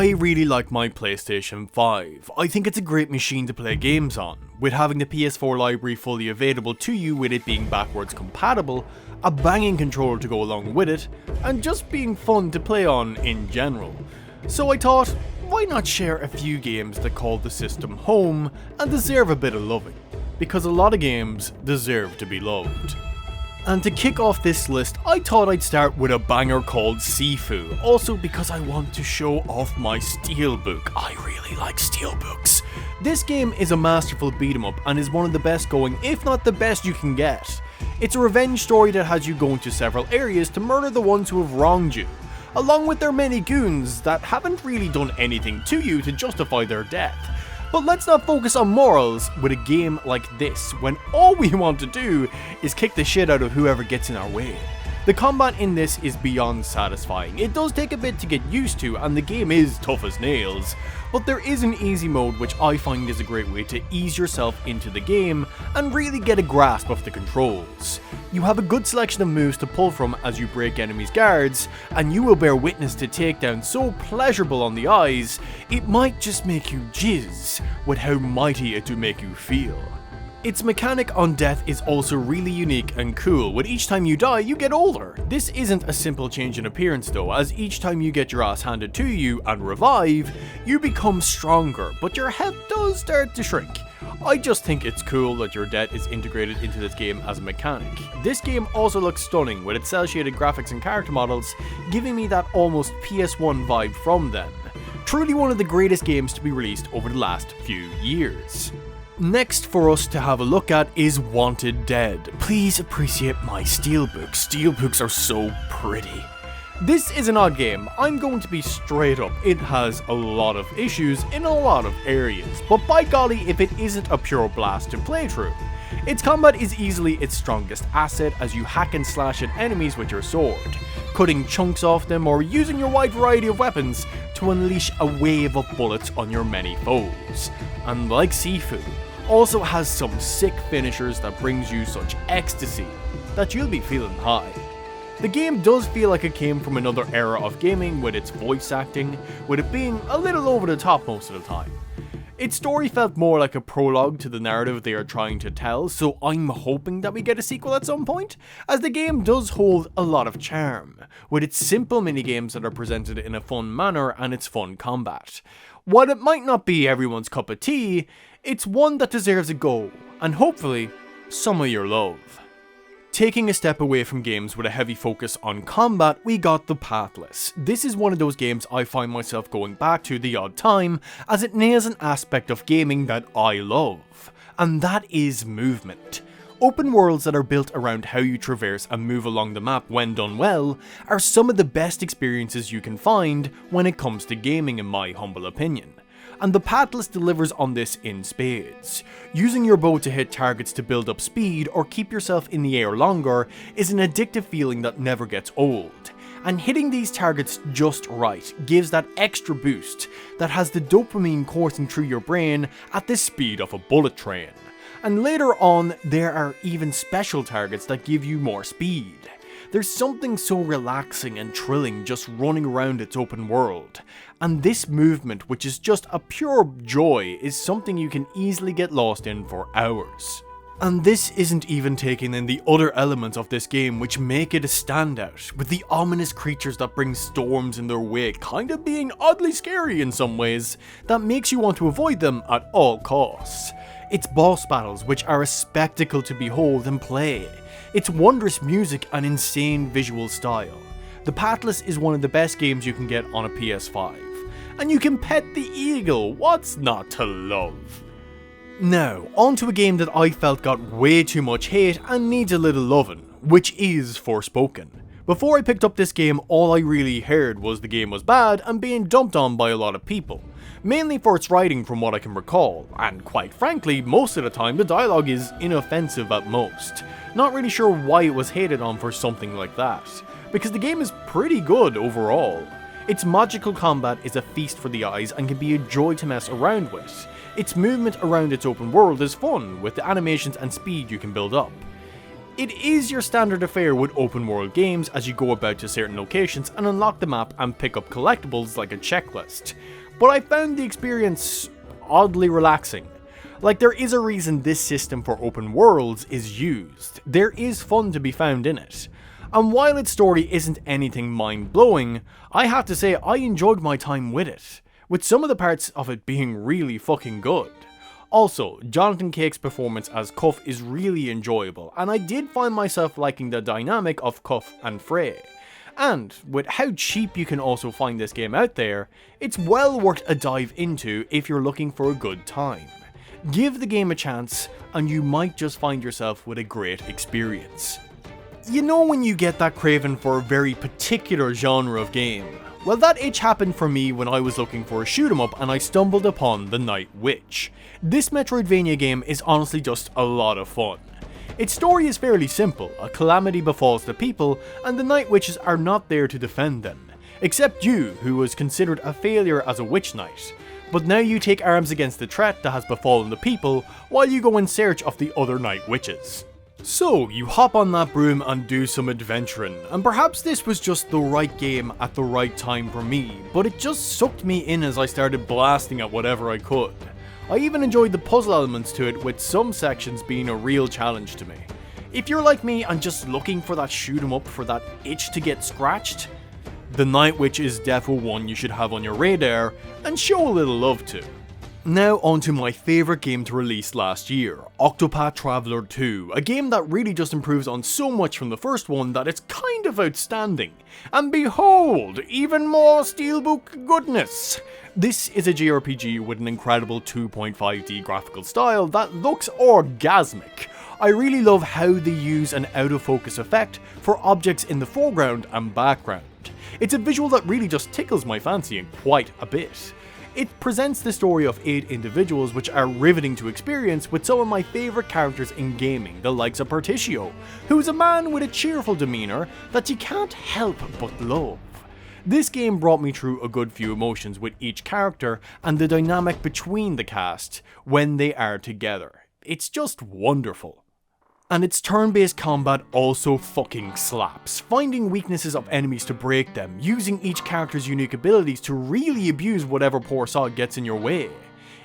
I really like my PlayStation 5. I think it's a great machine to play games on, with having the PS4 library fully available to you with it being backwards compatible, a banging controller to go along with it, and just being fun to play on in general. So I thought, why not share a few games that call the system home and deserve a bit of loving, because a lot of games deserve to be loved. And to kick off this list, I thought I'd start with a banger called Sifu, also because I want to show off my steelbook. I really like steelbooks. This game is a masterful beat 'em up and is one of the best going, if not the best you can get. It's a revenge story that has you go into several areas to murder the ones who have wronged you, along with their many goons that haven't really done anything to you to justify their death. But let's not focus on morals with a game like this, when all we want to do is kick the shit out of whoever gets in our way. The combat in this is beyond satisfying. It does take a bit to get used to, and the game is tough as nails, but there is an easy mode which I find is a great way to ease yourself into the game and really get a grasp of the controls. You have a good selection of moves to pull from as you break enemies' guards, and you will bear witness to takedowns so pleasurable on the eyes, it might just make you jizz with how mighty it do make you feel. Its mechanic on death is also really unique and cool. With each time you die, you get older. This isn't a simple change in appearance though, as each time you get your ass handed to you and revive, you become stronger, but your health does start to shrink. I just think it's cool that your death is integrated into this game as a mechanic. This game also looks stunning with its cel-shaded graphics and character models, giving me that almost PS1 vibe from them. Truly one of the greatest games to be released over the last few years. Next for us to have a look at is Wanted Dead. Please appreciate my steelbook. Steelbooks are so pretty. This is an odd game. I'm going to be straight up. It has a lot of issues in a lot of areas, but by golly if it isn't a pure blast to play through. Its combat is easily its strongest asset as you hack and slash at enemies with your sword, cutting chunks off them or using your wide variety of weapons to unleash a wave of bullets on your many foes. And like Sifu, also has some sick finishers that brings you such ecstasy that you'll be feeling high. The game does feel like it came from another era of gaming with its voice acting, with it being a little over the top most of the time. Its story felt more like a prologue to the narrative they are trying to tell, so I'm hoping that we get a sequel at some point, as the game does hold a lot of charm, with its simple minigames that are presented in a fun manner and its fun combat. While it might not be everyone's cup of tea, it's one that deserves a go, and hopefully, some of your love. Taking a step away from games with a heavy focus on combat, we got the Pathless. This is one of those games I find myself going back to the odd time, as it nails an aspect of gaming that I love, and that is movement. Open worlds that are built around how you traverse and move along the map when done well, are some of the best experiences you can find when it comes to gaming in my humble opinion. And the Pathless delivers on this in spades. Using your bow to hit targets to build up speed or keep yourself in the air longer is an addictive feeling that never gets old. And hitting these targets just right gives that extra boost that has the dopamine coursing through your brain at the speed of a bullet train. And later on, there are even special targets that give you more speed. There's something so relaxing and thrilling just running around its open world, and this movement, which is just a pure joy, is something you can easily get lost in for hours. And this isn't even taking in the other elements of this game which make it a standout, with the ominous creatures that bring storms in their way kind of being oddly scary in some ways, that makes you want to avoid them at all costs. Its boss battles, which are a spectacle to behold and play. Its wondrous music and insane visual style. The Pathless is one of the best games you can get on a PS5. And you can pet the eagle, what's not to love? Now, on to a game that I felt got way too much hate and needs a little loving, which is Forspoken. Before I picked up this game, all I really heard was the game was bad and being dumped on by a lot of people. Mainly for its writing from what I can recall, and quite frankly, most of the time the dialogue is inoffensive at most. Not really sure why it was hated on for something like that, because the game is pretty good overall. Its magical combat is a feast for the eyes and can be a joy to mess around with. Its movement around its open world is fun, with the animations and speed you can build up. It is your standard affair with open world games as you go about to certain locations and unlock the map and pick up collectibles like a checklist, but I found the experience oddly relaxing. Like, there is a reason this system for open worlds is used. There is fun to be found in it. And while its story isn't anything mind-blowing, I have to say I enjoyed my time with it, with some of the parts of it being really fucking good. Also, Jonathan Cake's performance as Cuff is really enjoyable, and I did find myself liking the dynamic of Cuff and Frey. And with how cheap you can also find this game out there, it's well worth a dive into if you're looking for a good time. Give the game a chance, and you might just find yourself with a great experience. You know when you get that craving for a very particular genre of game? Well, that itch happened for me when I was looking for a shoot 'em up and I stumbled upon The Night Witch. This Metroidvania game is honestly just a lot of fun. Its story is fairly simple: a calamity befalls the people and the Night Witches are not there to defend them. Except you, who was considered a failure as a witch knight. But now you take arms against the threat that has befallen the people while you go in search of the other Night Witches. So, you hop on that broom and do some adventuring, and perhaps this was just the right game at the right time for me, but it just sucked me in as I started blasting at whatever I could. I even enjoyed the puzzle elements to it, with some sections being a real challenge to me. If you're like me and just looking for that shoot 'em up, for that itch to get scratched, The Night Witch is definitely one you should have on your radar and show a little love to. Now on to my favourite game to release last year, Octopath Traveler 2, a game that really just improves on so much from the first one that it's kind of outstanding. And behold, even more steelbook goodness! This is a JRPG with an incredible 2.5D graphical style that looks orgasmic. I really love how they use an out of focus effect for objects in the foreground and background. It's a visual that really just tickles my fancy quite a bit. It presents the story of 8 individuals which are riveting to experience, with some of my favourite characters in gaming, the likes of Berticio, who is a man with a cheerful demeanour that you can't help but love. This game brought me through a good few emotions with each character and the dynamic between the cast when they are together. It's just wonderful. And its turn-based combat also fucking slaps, finding weaknesses of enemies to break them, using each character's unique abilities to really abuse whatever poor sod gets in your way.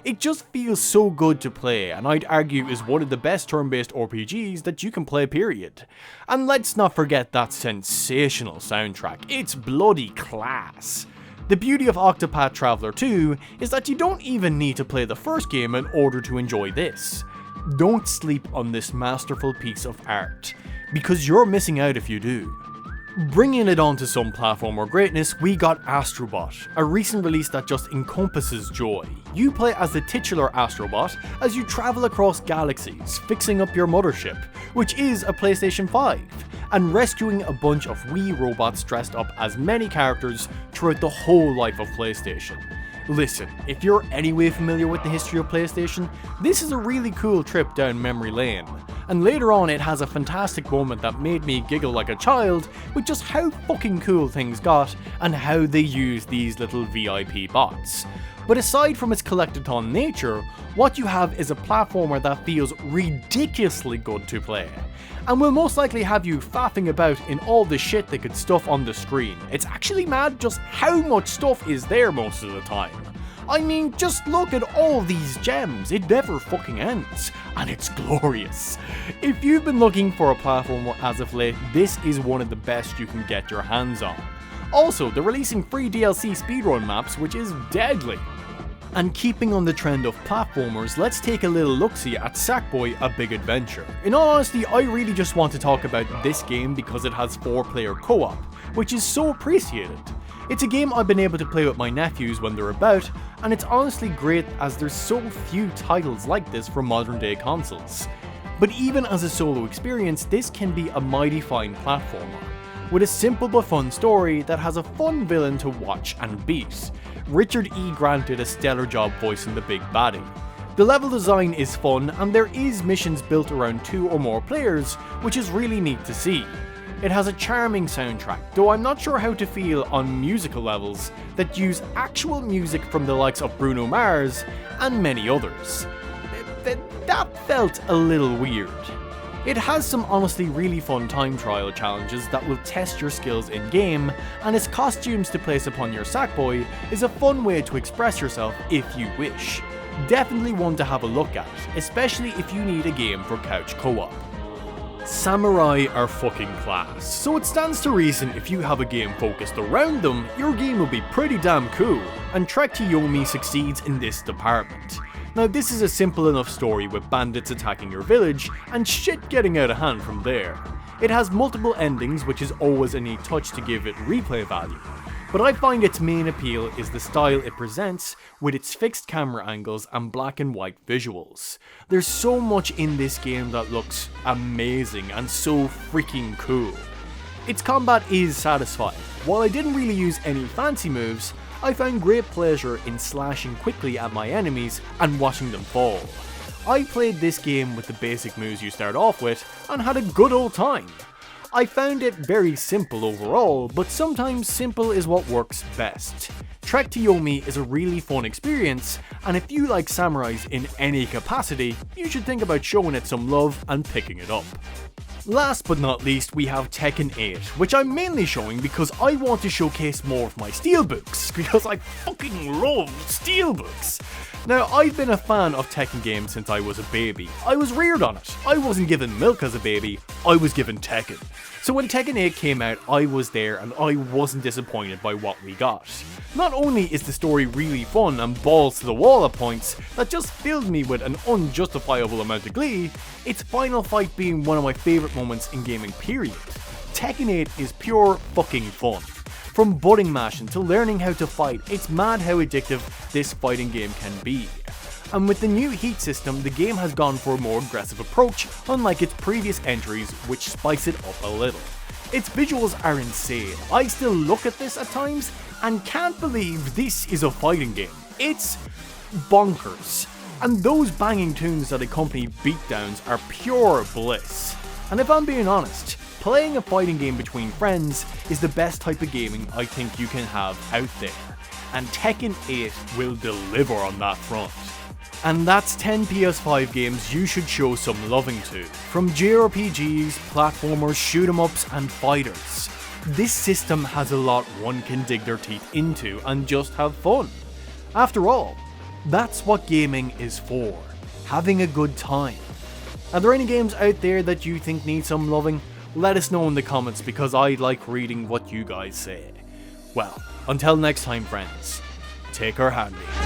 It just feels so good to play, and I'd argue is one of the best turn-based RPGs that you can play, period. And let's not forget that sensational soundtrack, it's bloody class. The beauty of Octopath Traveler 2 is that you don't even need to play the first game in order to enjoy this. Don't sleep on this masterful piece of art, because you're missing out if you do. Bringing it on to some platformer greatness, we got Astro Bot, a recent release that just encompasses joy. You play as the titular Astro Bot as you travel across galaxies, fixing up your mothership, which is a PlayStation 5, and rescuing a bunch of wee robots dressed up as many characters throughout the whole life of PlayStation. Listen, if you're anyway familiar with the history of PlayStation, this is a really cool trip down memory lane. And later on it has a fantastic moment that made me giggle like a child with just how fucking cool things got and how they use these little VIP bots. But aside from its collectathon nature, what you have is a platformer that feels ridiculously good to play, and will most likely have you faffing about in all the shit they could stuff on the screen. It's actually mad just how much stuff is there most of the time. I mean, just look at all these gems, it never fucking ends, and it's glorious. If you've been looking for a platformer as of late, this is one of the best you can get your hands on. Also, they're releasing free DLC speedrun maps, which is deadly. And keeping on the trend of platformers, let's take a little look-see at Sackboy A Big Adventure. In all honesty, I really just want to talk about this game because it has 4-player co-op, which is so appreciated. It's a game I've been able to play with my nephews when they're about, and it's honestly great as there's so few titles like this for modern day consoles. But even as a solo experience, this can be a mighty fine platformer, with a simple but fun story that has a fun villain to watch and beat. Richard E. Grant did a stellar job voicing the big baddie. The level design is fun, and there is missions built around 2 or more players, which is really neat to see. It has a charming soundtrack, though I'm not sure how to feel on musical levels that use actual music from the likes of Bruno Mars and many others. That felt a little weird. It has some honestly really fun time trial challenges that will test your skills in game, and its costumes to place upon your Sackboy is a fun way to express yourself if you wish. Definitely one to have a look at, especially if you need a game for couch co-op. Samurai are fucking class, so it stands to reason if you have a game focused around them, your game will be pretty damn cool, and Trek to Yomi succeeds in this department. Now this is a simple enough story with bandits attacking your village, and shit getting out of hand from there. It has multiple endings, which is always a neat touch to give it replay value. But I find its main appeal is the style it presents with its fixed camera angles and black and white visuals. There's so much in this game that looks amazing and so freaking cool. Its combat is satisfying. While I didn't really use any fancy moves, I found great pleasure in slashing quickly at my enemies and watching them fall. I played this game with the basic moves you start off with and had a good old time. I found it very simple overall, but sometimes simple is what works best. Trek to Yomi is a really fun experience, and if you like samurais in any capacity, you should think about showing it some love and picking it up. Last but not least, we have Tekken 8, which I'm mainly showing because I want to showcase more of my steelbooks, because I fucking love steelbooks. Now, I've been a fan of Tekken games since I was a baby. I was reared on it. I wasn't given milk as a baby, I was given Tekken. So when Tekken 8 came out, I was there and I wasn't disappointed by what we got. Not only is the story really fun and balls to the wall at points that just filled me with an unjustifiable amount of glee, its final fight being one of my favourite moments in gaming period. Tekken 8 is pure fucking fun. From button mashing to learning how to fight, it's mad how addictive this fighting game can be. And with the new heat system, the game has gone for a more aggressive approach, unlike its previous entries, which spice it up a little. Its visuals are insane. I still look at this at times and can't believe this is a fighting game. It's bonkers. And those banging tunes that accompany beatdowns are pure bliss. And if I'm being honest, playing a fighting game between friends is the best type of gaming I think you can have out there. And Tekken 8 will deliver on that front. And that's 10 PS5 games you should show some loving to. From JRPGs, platformers, shoot 'em ups and fighters. This system has a lot one can dig their teeth into and just have fun. After all, that's what gaming is for. Having a good time. Are there any games out there that you think need some loving? Let us know in the comments because I like reading what you guys say. Well, until next time friends, take her handy.